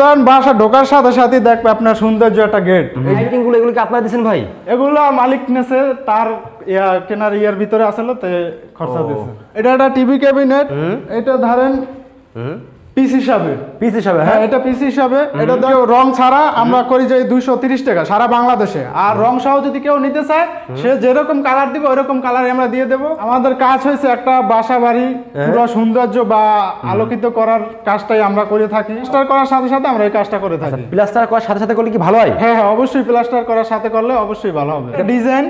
ধরেন বাসা ঢোকার সাথে সাথে দেখবে আপনার সৌন্দর্য একটা গেট। লাইটিং গুলো এগুলো কি আপনারা দিয়েছেন ভাই? এগুলো মালিক নেছে, তার কেনার ইয়ার ভিতরে আসলে তে খরচা দিয়েছে। এটা একটা টিভি ক্যাবিনেট, এটা ধরেন পিস হিসাবে হ্যাঁ, এটা পিস হিসাবে। এটা দেখো রং ছাড়া আমরা করি যে 230 টাকা সারা বাংলাদেশে। আর রং সহ যদি কেউ নিতে চায়, সে যেরকম কালার দিবে ওইরকম কালার আমরা দিয়ে দেবো। আমাদের কাজ হয়েছে একটা বাসা বাড়ি পুরো সৌন্দর্য বা আলোকিত করার কাজটাই আমরা করে থাকি। প্লাস্টার করার সাথে সাথে আমরা এই কাজটা করে থাকি। প্লাস্টার করার সাথে সাথে করলে কি ভালো হয়? হ্যাঁ হ্যাঁ, অবশ্যই প্লাস্টার করার সাথে করলে অবশ্যই ভালো হবে। ডিজাইন,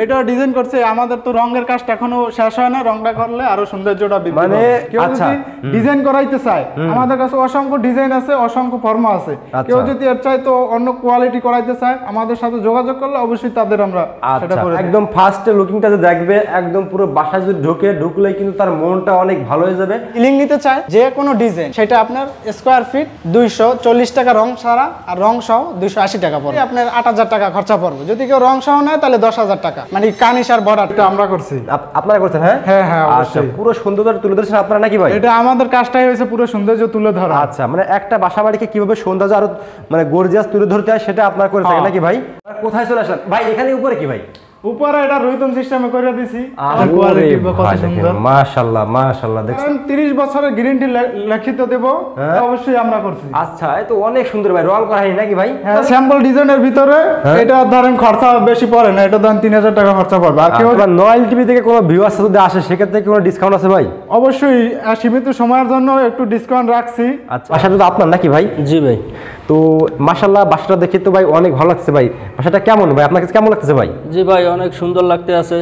এটা ডিজাইন করছে। আমাদের তো রঙের কাজটা এখনো শেষ হয় না, রংটা করলে আরো সৌন্দর্যটা বৃদ্ধি পাবে। কেউ যদি ডিজাইন করাইতে চায়, আমাদের কাছে অসংখ্য ডিজাইন আছে, অসংখ্য ফর্মা আছে। কেউ যদি এর চাই তো অন্য কোয়ালিটি করাইতে চায়, আমাদের সাথে যোগাযোগ করলে অবশ্যই তাদের আমরা সেটা করে দেব। একদম ফার্স্ট লুকিংটা যে দেখবে, একদম পুরো বাসা যদি ঢুকলেই কিন্তু তার মনটা অনেক ভালো হয়ে যাবে। সিলিং নিতে চায় যে কোনো ডিজাইন, সেটা আপনার স্কয়ার ফিট 240 টাকা রং ছাড়া, আর রং সহ 280 টাকা পড়বে। আপনার 8000 টাকা খরচা পড়বে। যদি কেউ রং সহ নেয় তাহলে 10,000 টাকা। মানে কানিশ আর বর্ডারটা আমরা করছি। আপনারা করছেন? হ্যাঁ হ্যাঁ হ্যাঁ, আচ্ছা। পুরো সৌন্দর্য তুলে ধরেছেন আপনারা নাকি ভাই? এটা আমাদের কাজটাই হয়েছে পুরো সৌন্দর্য তুলে ধরা। আচ্ছা, মানে একটা বাসা বাড়িকে কিভাবে সৌন্দর্য আরো মানে গর্জিয়াস তুলে ধরতে হয় সেটা আপনারা করে থাকেন নাকি ভাই? কোথায় চলে আসলেন ভাই? এখানে উপরে কি ভাই? উপরে এটা রুইতন সিস্টেমে করে দিছি। কোয়ালিটি কত সুন্দর, মাশাআল্লাহ মাশাআল্লাহ। দেখেন 30 বছরের গ্যারান্টি লিখিত দেব, অবশ্যই আমরা করছি। আচ্ছা, এই তো অনেক সুন্দর ভাই। রং করা হয়নি নাকি ভাই? হ্যাঁ, স্যাম্পল ডিজাইনের ভিতরে এটা ধরেন খরচা বেশি পড়ে না, এটা ধরেন 3000 টাকা খরচা পড়বে। আর কেউ নয়েল টিভি থেকে কোনো ভিউয়ার্স যদি আসে, সেক্ষেত্রে কোনো ডিসকাউন্ট আছে ভাই? অবশ্যই, সীমিত সময়ের জন্য একটু ডিসকাউন্ট রাখছি। আচ্ছা, বাসাটা তো আপনার নাকি ভাই? জি ভাই। তো মাশাআল্লাহ, বাসাটা দেখে তো ভাই অনেক ভালো লাগছে ভাই। বাসাটা কেমন ভাই? আপনার কাছে কেমন লাগতেছে ভাই? জি ভাই, অনেক সুন্দর লাগতে আছে।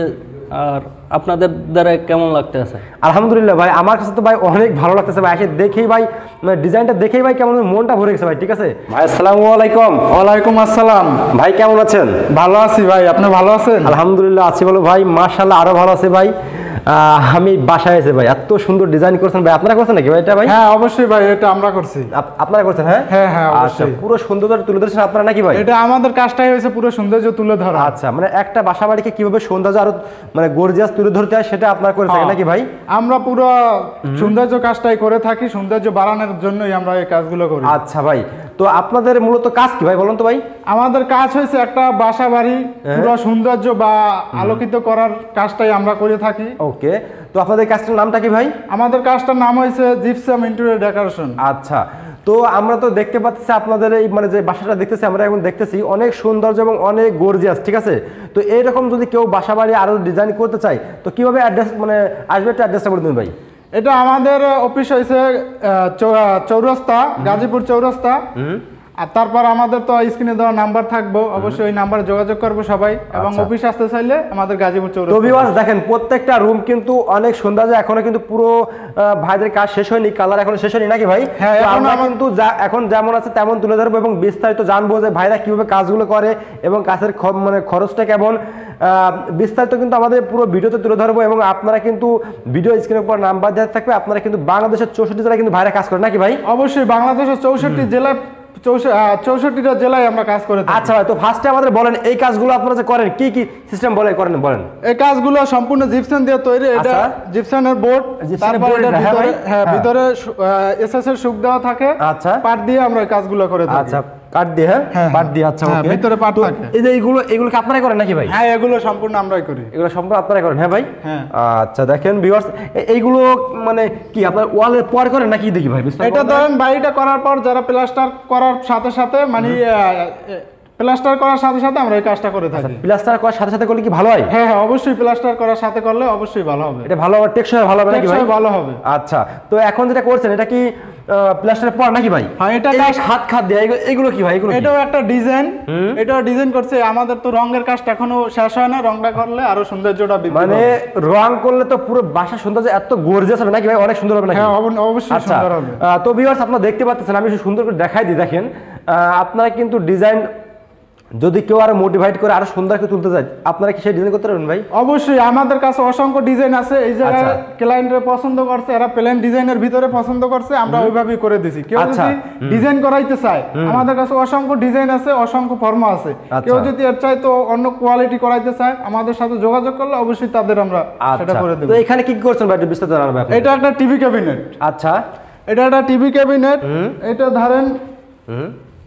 আর আপনাদের দ্বারা কেমন লাগতে আছে? আলহামদুলিল্লাহ ভাই, আমার কাছে তো ভাই অনেক ভালো লাগতেছে ভাই। এসে দেখেই ভাই, মানে ডিজাইনটা দেখেই ভাই কেমন মনটা ভরে গেছে ভাই। ঠিক আছে ভাই, আসসালামু আলাইকুম। ওয়ালাইকুম আসসালাম ভাই, কেমন আছেন? ভালো আছি ভাই, আপনি ভালো আছেন? আলহামদুলিল্লাহ আছি বলো ভাই। মাশাআল্লাহ, আরো ভালো আছে ভাই। আমি বাসায় এসে ভাই এত সুন্দর ডিজাইন করছেন ভাই। আপনারা করছেন নাকি ভাই এটা ভাই? হ্যাঁ অবশ্যই ভাই, এটা আমরা করছি। আপনারা করছেন? হ্যাঁ হ্যাঁ হ্যাঁ, আচ্ছা। পুরো সৌন্দর্য তুলে ধরেছেন আপনারা নাকি ভাই? এটা আমাদের কাজটাই হয়েছে পুরো সৌন্দর্য তুলে ধরা। আচ্ছা, মানে একটা বাসা বাড়িকে কিভাবে সৌন্দর্য আরো মানে গর্জিয়াস তুলে ধরতে হয় সেটা আপনারা করে থাকেন নাকি ভাই? আমরা পুরো সৌন্দর্য কাজটাই করে থাকি, সৌন্দর্য বাড়ানোর জন্যই আমরা এই কাজগুলো করি। আচ্ছা ভাই, তো আপনাদের মূলত কাজ কি ভাই বলুন তো ভাই? আমাদের কাজ হয়েছে একটা বাসা বাড়ি পুরো সৌন্দর্য বা আলোকিত করার কাজটাই আমরা করে থাকি। ওকে, তো আপনাদের কাজটার নামটা কি ভাই? আমাদের কাজটার নাম হয়েছে জিপসাম ইন্টেরিয়র ডেকোরেশন। আচ্ছা, তো আমরা তো দেখতে পাচ্ছি আপনাদের এই মানে যে বাসাটা দেখতেছি, আমরা এখন দেখতেছি অনেক সৌন্দর্য এবং অনেক গর্জিয়াস। ঠিক আছে, তো এইরকম যদি কেউ বাসা বাড়ি আরো ডিজাইন করতে চায়, তো কিভাবে অ্যাড্রেস মানে আসবে, একটা অ্যাড্রেসটা বলে দিন ভাই। এটা আমাদের অফিস হয়েছে চৌরাস্তা, গাজীপুর চৌরাস্তা। আর তারপর আমাদের তো স্ক্রিনে দেওয়া নাম্বার থাকবো, অবশ্যই ওই নাম্বারে যোগাযোগ করবো সবাই। এবং অফিস আসতে চাইলে আমাদের গাজীপুর চৌরাস্তা। তো ভিউয়ার্স দেখেন, প্রত্যেকটা রুম কিন্তু অনেক সুন্দর। এখনো কিন্তু পুরো ভাইদের কাজ শেষ হয়নি, কালার এখনো শেষ হয়নি নাকি ভাই? হ্যাঁ, আমরা কিন্তু এখন যেমন আছে তেমন তুলে ধরবো এবং বিস্তারিত জানবো যে ভাইরা কিভাবে কাজগুলো করে এবং কাজের মানে খরচটা কেমন, বিস্তারিত কিন্তু আমাদের পুরো ভিডিওতে তুলে ধরবো। এবং আপনারা কিন্তু ভিডিও স্ক্রিনের উপর নাম্বার দেওয়া থাকবে। আপনারা কিন্তু বাংলাদেশের 64 জেলায় কিন্তু ভাইরা কাজ করে নাকি ভাই? অবশ্যই, বাংলাদেশের 64 জেলায় 64টা জেলায় আমরা কাজ করে থাকি। আচ্ছা ভাই, তো ফার্স্টে আমাদের বলেন এই কাজগুলো আপনারা যে করেন কি কি সিস্টেম বলেন। এই কাজগুলো সম্পূর্ণ জিপসাম দিয়ে তৈরি। এটা জিপসামের বোর্ড, তারপর এটা ভিতরে ভিতরে এসএস এর সুক দেওয়া থাকে। আচ্ছা, পাট দিয়ে আমরা এই কাজগুলো করে থাকি। আচ্ছা, কাট দিয়ে? হ্যাঁ, পাট দিয়ে। আচ্ছা, ওকে, ভিতরে পাট থাকে। এই যে এগুলো কি আপনারাই করেন নাকি ভাই? হ্যাঁ, এগুলো সম্পূর্ণ আমরাই করি। এগুলো সম্পূর্ণ আপনারাই করেন? হ্যাঁ ভাই। হ্যাঁ। আচ্ছা, দেখেন ভিউয়ার্স, এইগুলো মানে কি আপনারা ওয়ালের পর করেন নাকি দেখি ভাই? এটা ধরেন বাড়িটা করার পর যারা প্লাস্টার করার সাথে সাথে মানে প্লাস্টার করার সাথে সাথে আমরা এই কাজটা করে থাকি। প্লাস্টার করার সাথে সাথে করলে কি ভালো হয়? হ্যাঁ হ্যাঁ, অবশ্যই প্লাস্টার করার সাথে করলে অবশ্যই ভালো হবে। এটা ভালো হবে, টেকসই ভালো হবে নাকি ভাই? টেকসই ভালো হবে। আচ্ছা, তো এখন যেটা করছেন এটা কি প্লাস্টারের পর নাকি ভাই? হ্যাঁ, এটা খাত দিয়ে এগুলো কি ভাই? এটাও একটা ডিজাইন। এটাও ডিজাইন করছে। আমাদের তো রঙের কাজটা এখনো শেষ হয় না, রংটা করলে আরো সৌন্দর্যটা বৃদ্ধি পাবে। মানে রং করলে তো পুরো বাসা সৌন্দর্য এত গর্জিয়াস হবে নাকি ভাই? অনেক সুন্দর হবে নাকি? হ্যাঁ, অবশ্যই সুন্দর হবে। তো ভিউয়ার্স, আপনারা দেখতে পাচ্ছেন, আমি সুন্দর করে দেখাই দিই। দেখেন, আপনারা কিন্তু ডিজাইন যদি কেউ আরো মোটিভেট করে আরো সুন্দর করে তুলতে চায়, আপনারা কি সেই ডিজাইন করতে পারবেন ভাই? অবশ্যই, আমাদের কাছে অসংখ্য ডিজাইন আছে। এই জায়গায় ক্লায়েন্টরা পছন্দ করছে, এরা প্লেন ডিজাইনের ভিতরে পছন্দ করছে, আমরা ওইভাবেই করে দিছি। কেউ যদি ডিজাইন করাইতে চায়, আমাদের কাছে অসংখ্য ডিজাইন আছে, অসংখ্য ফর্মা আছে। কেউ যদি এর চাই তো অন্য কোয়ালিটি করাইতে চায়, আমাদের সাথে যোগাযোগ করলে অবশ্যই তাদের আমরা সেটা করে দেব। তো এখানে কি করছেন ভাই, একটু বিস্তারিত জানাবেন। এটা একটা টিভি ক্যাবিনেট। আচ্ছা, এটা একটা টিভি ক্যাবিনেট। এটা ধরেন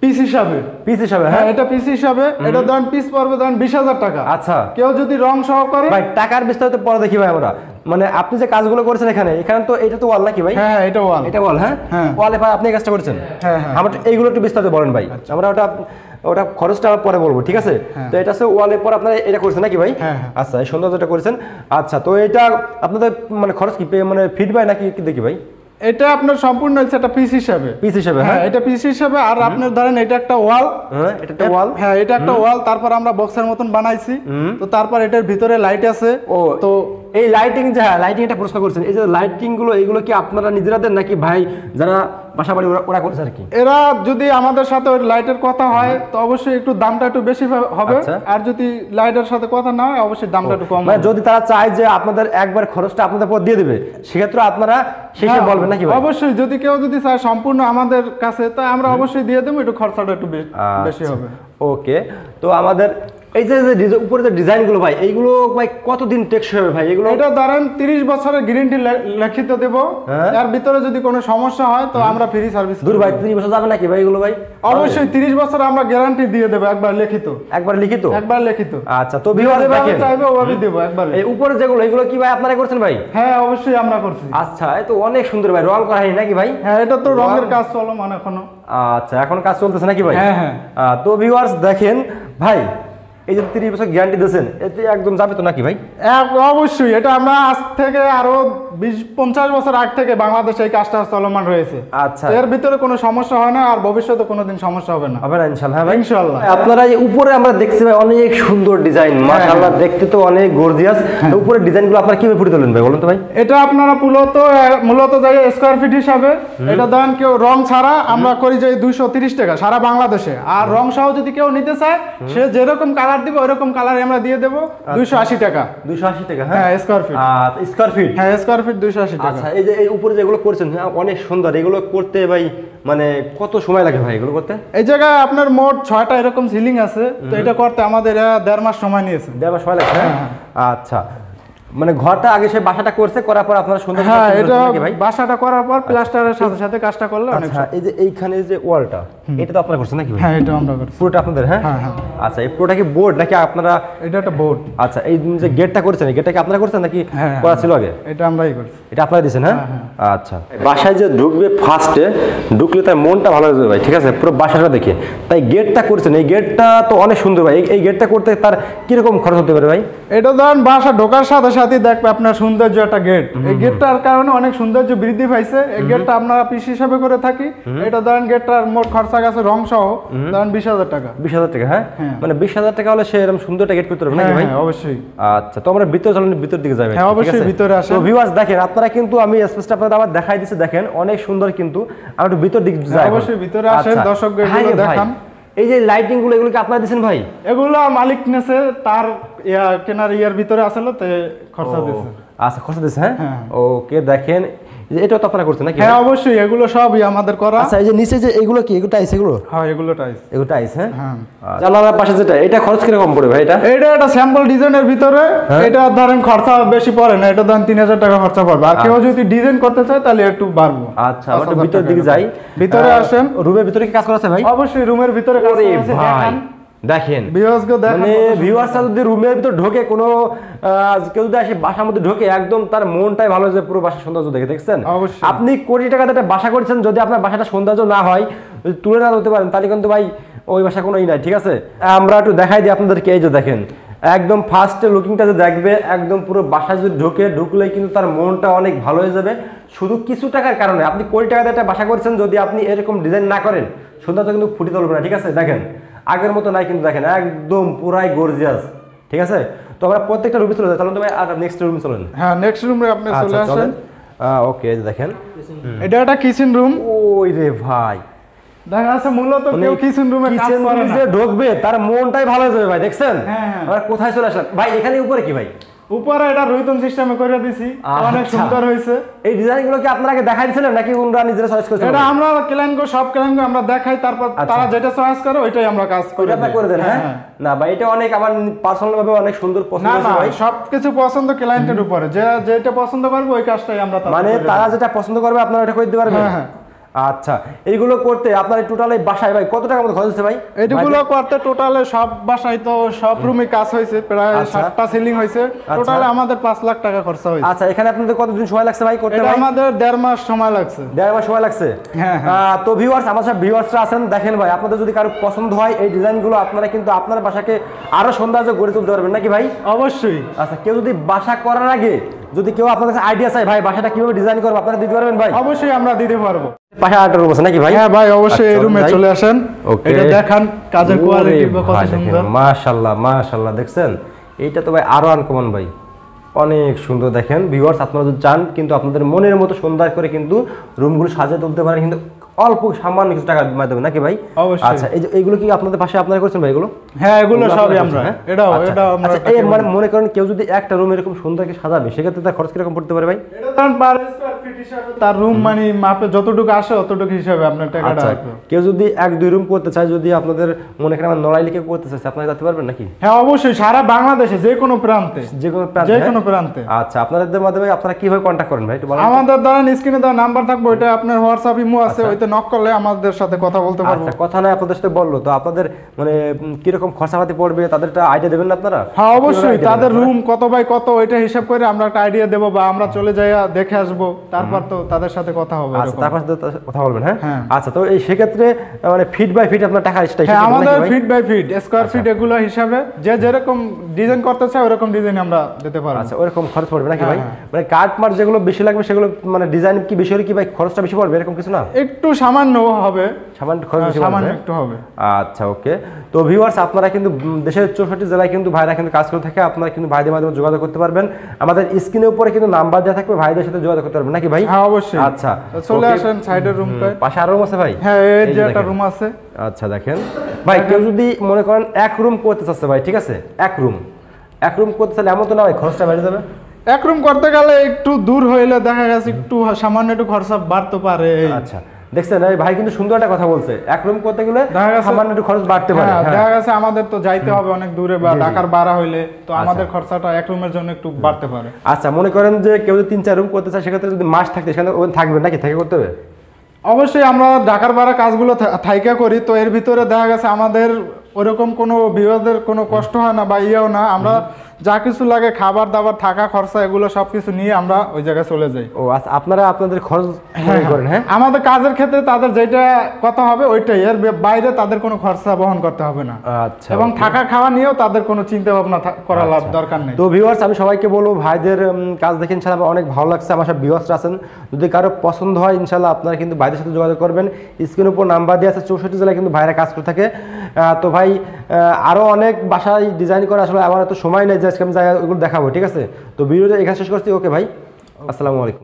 পিস হিসাবে। হ্যাঁ এটা পিস হিসাবে, এটা ধরেন পিস পড়বে ধরেন 20,000 টাকা। আচ্ছা, কেউ যদি রং সহ করে ভাই টাকার বিস্তারিত পরে দেখি ভাই আমরা। মানে আপনি যে কাজগুলো করেছেন এখানে তো এটা তো ওয়াল নাকি ভাই? হ্যাঁ এটা ওয়াল। এটা ওয়াল। হ্যাঁ ওয়ালে ভাই আপনি এই কাজটা করেছেন? হ্যাঁ আমরা এইগুলো একটু বিস্তারিত বলেন ভাই। আমরা ওটা খরচটা আমরা পরে বলবো, ঠিক আছে? তো এটা হচ্ছে ওয়ালের পর আপনারা এটা করেছেন নাকি ভাই? আচ্ছা, এই সৌন্দর্যটা করেছেন। আচ্ছা, তো এটা আপনাদের মানে খরচ কি মানে ফিট বাই নাকি কি দেখি ভাই? এটা আপনার সম্পূর্ণ হচ্ছে একটা পিস হিসাবে। হ্যাঁ এটা পিস হিসাবে। আর আপনার ধরেন এটা একটা ওয়াল। হ্যাঁ এটা একটা ওয়াল। হ্যাঁ এটা একটা ওয়াল, তারপর আমরা বক্সের মতন বানাইছি। তো তারপর এটার ভিতরে লাইট আছে। ও তো এই লাইটিং যে লাইটিং এটা প্রশ্ন করছেন, এই যে লাইটিং গুলো এইগুলো কি আপনারা নিজেরা দেন নাকি ভাই যারা বাসা বাড়ি ওরা করছে আর কি? এরা যদি আমাদের সাথে ওই লাইটের কথা হয় তো অবশ্যই একটু দামটা একটু বেশি হবে। আর যদি লাইটের সাথে কথা না হয় অবশ্যই দামটা একটু কম। মানে যদি তারা চায় যে আপনাদের একবার খরচটা আপনাদের পর দিয়ে দেবে, সেক্ষেত্রে আপনারা শেষে বলবেন নাকি ভাই? অবশ্যই, যদি কেউ যদি চায় সম্পূর্ণ আমাদের কাছে, তো আমরা অবশ্যই দিয়ে দেবো, একটু খরচাটা একটু বেশি হবে। ওকে, তো আমাদের এই যে উপরে যে ডিজাইনগুলো ভাই, এইগুলো ভাই কতদিন টেকসই হবে ভাই এগুলো? এটা ধরেন 30 বছরের গ্যারান্টি লিখিত দেব। এর ভিতরে যদি কোনো সমস্যা হয় তো আমরা ফ্রি সার্ভিস। দূর ভাই 30 বছর যাবে নাকি ভাই এগুলো ভাই? অবশ্যই 30 বছর আমরা গ্যারান্টি দিয়ে দেব, একবার লিখিত। একবার লিখিত। আচ্ছা, তো ভিউয়ার দেখেন চাইবে ওভাবে দেব একবার। এই উপরে যেগুলো এগুলো কি ভাই আপনারা করছেন ভাই? হ্যাঁ অবশ্যই আমরা করছি। আচ্ছা, এই তো অনেক সুন্দর ভাই, রং করা হয়নি নাকি ভাই? হ্যাঁ এটা তো রঙের কাজ চলমান এখনো। আচ্ছা, এখন কাজ চলতেছে নাকি ভাই? হ্যাঁ। তো ভিউয়ার্স দেখেন ভাই, এই যে 30 বছর গ্যারান্টি দিয়েছেন, এতে একদম যাবে তো নাকি ভাই? অবশ্যই, এটা আমরা আজ থেকে আরো 20-50 বছর আগ থেকে বাংলাদেশে এই কাজটা চলমান রয়েছে। আচ্ছা, এর ভিতরে কোনো সমস্যা হয় না, আর ভবিষ্যতে কোনোদিন সমস্যা হবে না। হবে না ইনশাআল্লাহ ভাই? ইনশাআল্লাহ। আপনারা এই উপরে আমরা দেখছি ভাই অনেক সুন্দর ডিজাইন, মাশাআল্লাহ দেখতে তো অনেক গর্জিয়াস। উপরে ডিজাইনগুলো আপনারা কিভাবে ফুটে তোলেন ভাই বলুন তো ভাই? এটা আপনারা মূলত যায় স্কয়ার ফিট হিসাবে। এটা ধরেন কেউ রং ছাড়া আমরা করি যে 230 টাকা সারা বাংলাদেশে। আর রং সহ যদি কেউ নিতে চায়, সে যেরকম কালার দিবে ওইরকম কালার আমরা দিয়ে দেব 280 টাকা। 280 টাকা? হ্যাঁ স্কয়ার ফিট। Square fit? হ্যাঁ স্কয়ার ফিট 280 টাকা। আচ্ছা, এই যে এই উপরে যেগুলো করছেন অনেক সুন্দর, এগুলো করতে ভাই মানে কত সময় লাগে ভাই এগুলো করতে? এই জায়গায় আপনার মোট 6টা এরকম সিলিং আছে। তো এটা করতে আমাদের 1.5 মাস সময় নিয়েছে। 1.5 মাস সময় লাগে? আচ্ছা, মানে ঘরটা আগে সে বাসাটা করছে, করার পর আপনারা সুন্দর। হ্যাঁ এটা বাসাটা করার পর প্লাস্টারের সাথে সাথে কাজটা করলে অনেক। আচ্ছা, এই যে এইখানে যে ওয়ালটা, এটা তো আপনারা করছেন নাকি ভাই? হ্যাঁ এটা আমরা করছি। পুরোটা আপনাদের? হ্যাঁ। আচ্ছা, এই পুরোটা কি বোর্ড নাকি আপনারা? এটা একটা বোর্ড। আচ্ছা, এই যে গেটটা করেছেন, এই গেটটা কি আপনারা করেছেন নাকি করা ছিল আগে? এটা আমরাই করছি। এটা আপনারা দিয়েছেন? হ্যাঁ। আচ্ছা, বাসায় যে ঢুকবে ফার্স্টে ঢুকলে তার মনটা ভালো হয়ে যাবে ভাই, ঠিক আছে? পুরো বাসাটা দেখে তাই গেটটা করেছেন। এই গেটটা তো অনেক সুন্দর ভাই, এই গেটটা করতে তার কিরকম খরচ হতে পারে ভাই? এটা ধরেন বাসা ঢোকার সাথে সাথে দেখবে আপনার সৌন্দর্য একটা গেট। এই গেটটার কারণে অনেক সৌন্দর্য বৃদ্ধি পাইছে। এই গেটটা আপনারা পিস হিসাবে করে থাকি। এটা ধরেন গেটটার মোট খরচা গেছে রং সহ ধরেন 20,000 টাকা। 20,000 টাকা? হ্যাঁ, মানে 20,000 টাকা হলে সে এরকম সুন্দর একটা গেট করতে পারবে নাকি ভাই? হ্যাঁ অবশ্যই। আচ্ছা, তো আমরা ভিতরে চলেন, ভিতর দিকে যাই। হ্যাঁ অবশ্যই ভিতরে আসেন। তো ভিউয়ার্স দেখেন, আপনারা কিন্তু আমি স্পেসটা আপনাদের আবার দেখাই দিচ্ছি, দেখেন অনেক সুন্দর, কিন্তু আমরা একটু ভিতর দিকে যাই। অবশ্যই ভিতরে আসেন, দর্শকদের দেখান। এই যে লাইটিং গুলো এগুলো কি আপনারা দিয়েছেন ভাই? এগুলো মালিক নেছে, তার কেনার ভিতরে আসলে তো খরচা দিয়েছে। আচ্ছা, খরচা দিয়েছে। হ্যাঁ ওকে, দেখেন এটাও তো আপনারা করছেন নাকি? হ্যাঁ অবশ্যই, এগুলো সবই আমাদের করা। আচ্ছা, এই যে নিচে যে এগুলো কি, এগুলো টাইলস? এগুলো হ্যাঁ এগুলো টাইলস। এগুলো টাইলস? হ্যাঁ। জানালার পাশে যেটা, এটা খরচ কিরকম পড়ে ভাই? এটা একটা স্যাম্পল ডিজাইনের ভিতরে। এটা ধরেন খরচা বেশি পড়ে না, এটা ধরেন 3,000 টাকা খরচা পড়বে। আর কেউ যদি ডিজাইন করতে চায় তাহলে একটু বাড়বো। আচ্ছা, আমরা ভিতরের দিকে যাই। ভিতরে আসেন। রুমের ভিতরে কি কাজ করা আছে ভাই? অবশ্যই রুমের ভিতরে কাজ আছে। ভাই দেখেন, মানে ভিউয়ার্সরা যদি রুমের ভিতর ঢোকে, কোনো কেউ যদি আসে বাসার মধ্যে ঢোকে, একদম তার মনটাই ভালো হয়ে পুরো বাসার সৌন্দর্য দেখে। দেখছেন আপনি কোটি টাকা একটা বাসা করেছেন, যদি আপনার বাসাটা সৌন্দর্য না হয়, যদি তুলে না ধরতে পারেন, তাহলে কিন্তু ভাই ওই বাসা কোনোই নাই, ঠিক আছে? আমরা একটু দেখাই দিই আপনাদেরকে। এই যে দেখেন, একদম ফার্স্টে লুকিংটা যে দেখবে, একদম পুরো বাসায় যদি ঢুকলেই কিন্তু তার মনটা অনেক ভালো হয়ে যাবে। শুধু কিছু টাকার কারণে আপনি কোটি টাকাতে একটা বাসা করেছেন, যদি আপনি এরকম ডিজাইন না করেন, সৌন্দর্য কিন্তু ফুটে তুলবে না, ঠিক আছে? দেখেন আগের মতো নাই কিন্তু, দেখেন একদম পুরাই গর্জিয়াস, ঠিক আছে? তো আমরা প্রত্যেকটা রুমে চলে যাই। চলুন তো ভাই, আর নেক্সট রুমে চলেন। হ্যাঁ নেক্সট রুমে আপনি চলে আসেন। ওকে, দেখেন এটা একটা কিচেন রুম। ওই রে ভাই, দেখা যাচ্ছে মূলত কেউ কিচেন রুমে কাজ করে না, যে ঢুকবে তার মনটাই ভালো হয়ে যাবে ভাই। দেখছেন আমরা কোথায় চলে আসলাম ভাই? এখানে উপরে কি ভাই? উপরে এটা রুইতন সিস্টেমে করে দিছি, অনেক সুন্দর হয়েছে। এই ডিজাইনগুলো কি আপনারা আগে দেখাই দিয়েছিলেন নাকি ওনারা নিজেরা চয়েস করেছেন? এটা আমরা সব ক্লায়েন্টকে আমরা দেখাই, তারপর তারা যেটা চয়েস করে ওইটাই আমরা কাজ করি। এটা করে দেন? হ্যাঁ না ভাই, এটা অনেক আমার পার্সোনাল ভাবে অনেক সুন্দর পছন্দ হয়েছে ভাই। সবকিছু পছন্দ ক্লায়েন্টের উপরে, যেটা পছন্দ করবে ওই কাজটাই আমরা। মানে তারা যেটা পছন্দ করবে আপনারা এটা করে দিতে পারবেন? হ্যাঁ। আচ্ছা, এইগুলো করতে আপনার টোটাল বাসায় ভাই কত টাকা মতো খরচ হচ্ছে ভাই? এইগুলো করতে টোটালে সব বাসায় তো সব রুমে কাজ হয়েছে, প্রায় আচ্ছা। 7টা সিলিং হয়েছে, টোটালে আমাদের 5 লাখ টাকা খরচা হয়েছে। আচ্ছা, এখানে আপনাদের কতদিন সময় লাগছে ভাই করতে? এটা আমাদের 1.5 মাস সময় লাগছে। 1.5 মাস সময় লাগছে। হ্যাঁ, তো ভিউয়ার্স, আমার সব ভিউয়ার্সরা আছেন, দেখেন ভাই, আপনাদের যদি কারো পছন্দ হয় এই ডিজাইনগুলো, আপনারা কিন্তু আপনার বাসাকে আরো সৌন্দর্য গড়ে তুলতে পারবেন নাকি ভাই? অবশ্যই। আচ্ছা, কেউ যদি বাসা করার আগে যদি কেউ আপনাদের কাছে আইডিয়া চাই, ভাই বাসাটা কিভাবে ডিজাইন করবো, আপনারা দিতে পারবেন ভাই? অবশ্যই আমরা দিতে পারবো। পাশে আরেকটা রুম আছে নাকি ভাই? হ্যাঁ ভাই, অবশ্যই এই আচ্ছা, রুমে ভাই। চলে আসেন। ওকে। এটা দেখান কাজের কোয়ালিটি কত ভাই, সুন্দর। দেখেন, মাশাআল্লাহ মাশাআল্লাহ, দেখছেন এইটা তো ভাই আরো আনকমন ভাই, অনেক সুন্দর। দেখেন ভিউয়ার্স, আপনারা যদি চান কিন্তু আপনাদের মনের মতো সুন্দর করে কিন্তু রুমগুলো সাজিয়ে তুলতে পারেন, কিন্তু অল্প সামান্য কিছু টাকার মাধ্যমে নাকি ভাই? অবশ্যই। আচ্ছা, এই যে এইগুলো কি আপনাদের পাশে আপনারা করছেন ভাই? এগুলো হ্যাঁ, এগুলো সবই আপনারা আমরা। করছেন, হ্যাঁ? এটাও আচ্ছা, এটা আমরা আচ্ছা, এই মানে মনে করেন কেউ যদি একটা রুম এরকম সুন্দর করে সাজাবে, সেক্ষেত্রে তার খরচ কিরকম পড়তে পারে ভাই? এটা ধরেন পার স্কয়ার ফিট হিসাবে তার রুম মানে মাপে যতটুকু আসে ততটুকু হিসাবে আপনার টাকাটা আচ্ছা, আসবে। কেউ যদি 1-2 রুম করতে চায়, যদি আপনাদের মনে করেন আমার নড়াইলে কেউ করতে চাইছে, আপনারা যেতে পারবেন নাকি? হ্যাঁ অবশ্যই, সারা বাংলাদেশে যে কোনো প্রান্তে, যে কোনো প্রান্তে, যে হ্যাঁ? কোনো প্রান্তে। আচ্ছা, আপনাদের মাধ্যমে আপনারা কিভাবে কন্ট্যাক্ট করেন ভাই একটু বলেন? আমাদের ধরেন স্ক্রিনে দেওয়া নাম্বার থাকবে, ওইটা আপনার হোয়াটসঅ্যাপ ইমো আছে, ওইতে নক করলে আমাদের সাথে কথা বলতে পারবো। আচ্ছা, কথা নয়, আপনাদের সাথে বললো তো আপনাদের মানে কিরকম খরচাপাতি পড়বে তাদের একটা আইডিয়া দেবেন না আপনারা? হ্যাঁ অবশ্যই, কিভাবে idea তাদের দেবেন রুম কত বাই কত ওইটা হিসাব করে আমরা একটা আইডিয়া দেবো, বা আমরা চলে যাই দেখে আসবো, তারপর তো তাদের সাথে কথা হবে। আপনারা? আচ্ছা, এরকম। তারপর সাথে কথা বলবেন, হ্যাঁ? হ্যাঁ। আচ্ছা, তো এই সেক্ষেত্রে মানে ফিট বাই ফিট আপনার টাকা হিসাব হ্যাঁ, আমাদের feet by feet, square feet এগুলো হিসাবে যে যেরকম ডিজাইন করতে চায় ওরকম ডিজাইন আমরা দিতে পারবো। আচ্ছা, ওরকম খরচ পড়বে নাকি ভাই? হ্যাঁ, মানে কাঠ মার যেগুলো বেশি লাগবে সেগুলো মানে ডিজাইন কি বেশি হলে কি ভাই খরচটা বেশি পড়বে, এরকম কিছু না? একটু সামান্য হবে, সামান্য খরচ বেশি সামান্য পড়বে? একটু হবে। আচ্ছা, ওকে। তো ভিউয়ার্স, আপনারা কিন্তু দেশের 64 জেলায় কিন্তু ভাইরা কিন্তু কাজ করে থাকে, আপনারা কিন্তু ভাইদের মাধ্যমে যোগাযোগ করতে পারবেন। আমাদের স্ক্রিনের উপরে কিন্তু নাম্বার দেওয়া থাকবে, ভাইদের সাথে যোগাযোগ করতে পারবেন নাকি ভাই? হ্যাঁ অবশ্যই। আচ্ছা, তো চলে ওকে। আসেন সাইডের রুমটায়। পাশে আরো রুম আছে ভাই? হ্যাঁ, এই এই যে যে একটা দেখেন। রুম আছে। আচ্ছা, দেখেন ভাই, কেউ যদি মনে করেন এক রুম করতে চাচ্ছে ভাই, ঠিক আছে, এক রুম করতে চাইলে এমন তো না ভাই খরচটা বেড়ে যাবে? এক রুম করতে গেলে একটু দূর হইলে দেখা গেছে একটু সামান্য একটু খরচা বাড়তে পারে। আচ্ছা, দেখছেন এই ভাই কিন্তু সুন্দর একটা কথা বলছে, এক রুম করতে গেলে দেখা গেছে- সামান্য একটু খরচ বাড়তে পারে। হ্যাঁ, হ্যাঁ। দেখা গেছে আমাদের তো যাইতে হবে অনেক দূরে, বা ঢাকার ভাড়া হইলে তো আমাদের খরচাটা এক রুমের জন্য একটু বাড়তে পারে। আচ্ছা, মনে করেন যে কেউ যদি 3-4 রুম করতে চায়, সেক্ষেত্রে যদি মাস থাকতে সেখানে ওখানে থাকবে নাকি, থেকে করতে হবে? অবশ্যই আমরা ঢাকার ভাড়া কাজগুলো থাইকা করি, তো এর ভিতরে দেখা গেছে আমাদের ওরকম কোনো বিবাদের কোনো কষ্ট হয় না বা ইয়েও না। আমরা যা কিছু লাগে খাবার দাবার থাকা খরচা এগুলো সবকিছু নিয়ে আমরা ওই জায়গায় চলে যাই। ও আচ্ছা, আপনারা আপনাদের খরচ মনে করেন, হ্যাঁ? আমাদের কাজের ক্ষেত্রে তাদের যেটা কথা হবে ওইটাই, এর বাইরে তাদের কোনো খরচা বহন করতে হবে না। আচ্ছা, এবং থাকা খাওয়া নিয়েও তাদের কোনো চিন্তা ভাবনা করা দরকার নেই। তো ভিউয়ার্স, আমি সবাইকে বলবো ভাইদের কাজ দেখে ইনশাআল্লাহ আমার অনেক ভালো লাগছে। আমার সব ভিউয়ার্সরা আছেন, যদি কারো পছন্দ হয় ইনশাআল্লাহ আপনারা কিন্তু ভাইদের সাথে যোগাযোগ করবেন। স্ক্রিনের উপর নাম্বার দেওয়া আছে, 64 জেলায় কিন্তু ভাইরা কাজ করে থাকে। তো ভাই আরো অনেক বাসায় ডিজাইন করা, আসলে আমার এত সময় নেই যে আজকে আমি ওগুলো দেখাবো, ঠিক আছে? তো ভিডিওটা এখানে শেষ করছি। ওকে ভাই, আসসালামু আলাইকুম।